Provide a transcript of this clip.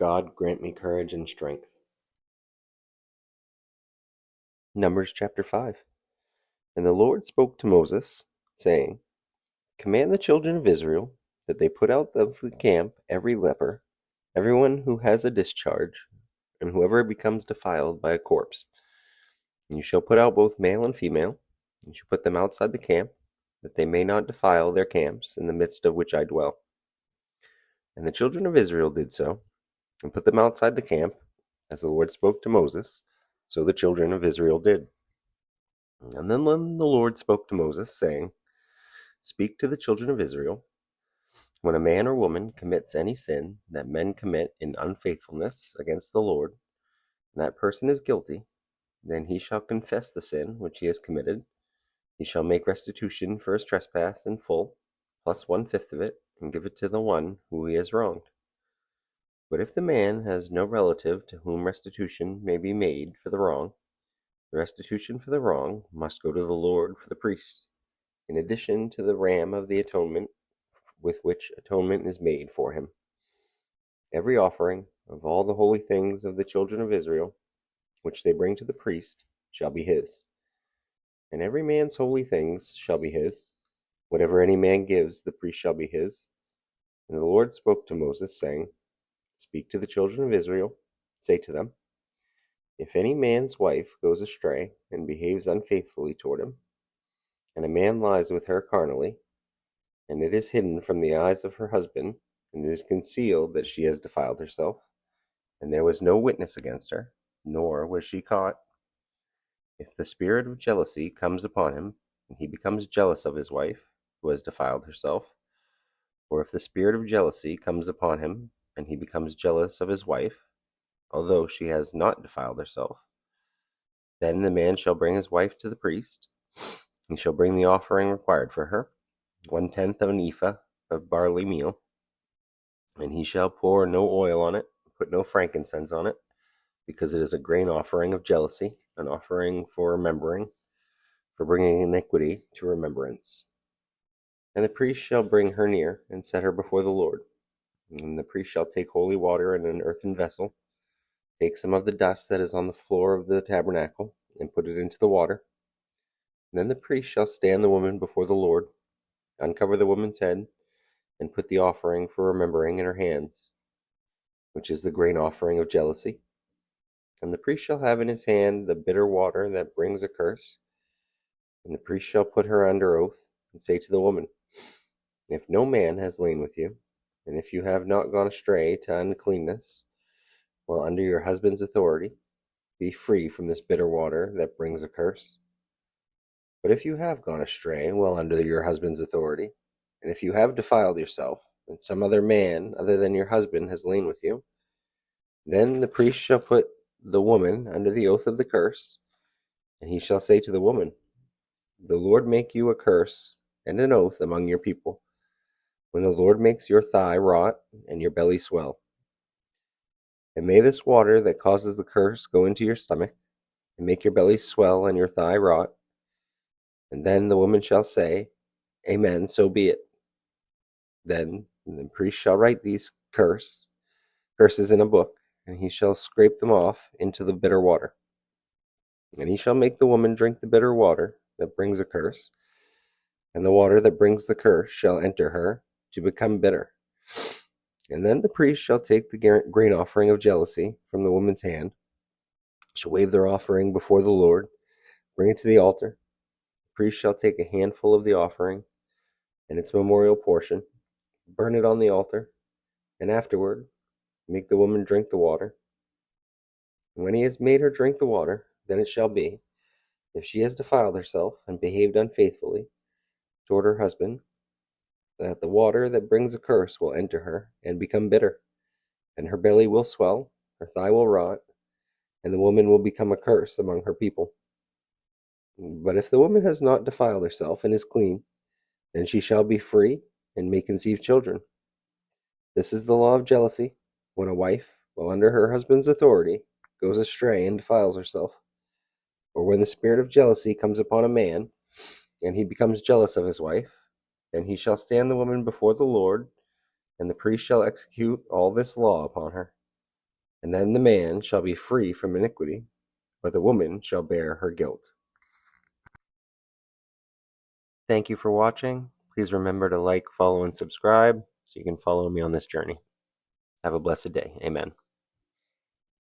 God grant me courage and strength. Numbers chapter 5. And the Lord spoke to Moses, saying, Command the children of Israel that they put out of the camp every leper, everyone who has a discharge, and whoever becomes defiled by a corpse. And you shall put out both male and female, and you shall put them outside the camp, that they may not defile their camps in the midst of which I dwell. And the children of Israel did so, and put them outside the camp, as the Lord spoke to Moses, so the children of Israel did. And then the Lord spoke to Moses, saying, Speak to the children of Israel, when a man or woman commits any sin that men commit in unfaithfulness against the Lord, and that person is guilty, then he shall confess the sin which he has committed. He shall make restitution for his trespass in full, plus 1/5 of it, and give it to the one who he has wronged. But if the man has no relative to whom restitution may be made for the wrong, the restitution for the wrong must go to the Lord for the priest, in addition to the ram of the atonement with which atonement is made for him. Every offering of all the holy things of the children of Israel, which they bring to the priest, shall be his. And every man's holy things shall be his. Whatever any man gives, the priest shall be his. And the Lord spoke to Moses, saying, Speak to the children of Israel, say to them, If any man's wife goes astray and behaves unfaithfully toward him, and a man lies with her carnally, and it is hidden from the eyes of her husband, and it is concealed that she has defiled herself, and there was no witness against her, nor was she caught, if the spirit of jealousy comes upon him, and he becomes jealous of his wife, who has defiled herself, or if the spirit of jealousy comes upon him, and he becomes jealous of his wife, although she has not defiled herself, then the man shall bring his wife to the priest. He shall bring the offering required for her, 1/10 of an ephah of barley meal, and he shall pour no oil on it, put no frankincense on it, because it is a grain offering of jealousy, an offering for remembering, for bringing iniquity to remembrance. And the priest shall bring her near, and set her before the Lord. And the priest shall take holy water in an earthen vessel, take some of the dust that is on the floor of the tabernacle, and put it into the water. And then the priest shall stand the woman before the Lord, uncover the woman's head, and put the offering for remembering in her hands, which is the grain offering of jealousy. And the priest shall have in his hand the bitter water that brings a curse. And the priest shall put her under oath, and say to the woman, If no man has lain with you, and if you have not gone astray to uncleanness, while under your husband's authority, be free from this bitter water that brings a curse. But if you have gone astray while under your husband's authority, and if you have defiled yourself, and some other man other than your husband has lain with you, then the priest shall put the woman under the oath of the curse, and he shall say to the woman, The Lord make you a curse and an oath among your people, when the Lord makes your thigh rot and your belly swell. And may this water that causes the curse go into your stomach, and make your belly swell and your thigh rot. And then the woman shall say, Amen, so be it. Then the priest shall write these curses in a book, and he shall scrape them off into the bitter water. And he shall make the woman drink the bitter water that brings a curse, and the water that brings the curse shall enter her to become bitter. And then the priest shall take the grain offering of jealousy from the woman's hand, shall wave their offering before the Lord, bring it to the altar. The priest shall take a handful of the offering and its memorial portion, burn it on the altar, and afterward make the woman drink the water. And when he has made her drink the water, then it shall be, if she has defiled herself and behaved unfaithfully toward her husband, that the water that brings a curse will enter her and become bitter, and her belly will swell, her thigh will rot, and the woman will become a curse among her people. But if the woman has not defiled herself and is clean, then she shall be free and may conceive children. This is the law of jealousy, when a wife, while under her husband's authority, goes astray and defiles herself, or when the spirit of jealousy comes upon a man, and he becomes jealous of his wife, then he shall stand the woman before the Lord, and the priest shall execute all this law upon her. And then the man shall be free from iniquity, but the woman shall bear her guilt. Thank you for watching. Please remember to like, follow, and subscribe so you can follow me on this journey. Have a blessed day. Amen.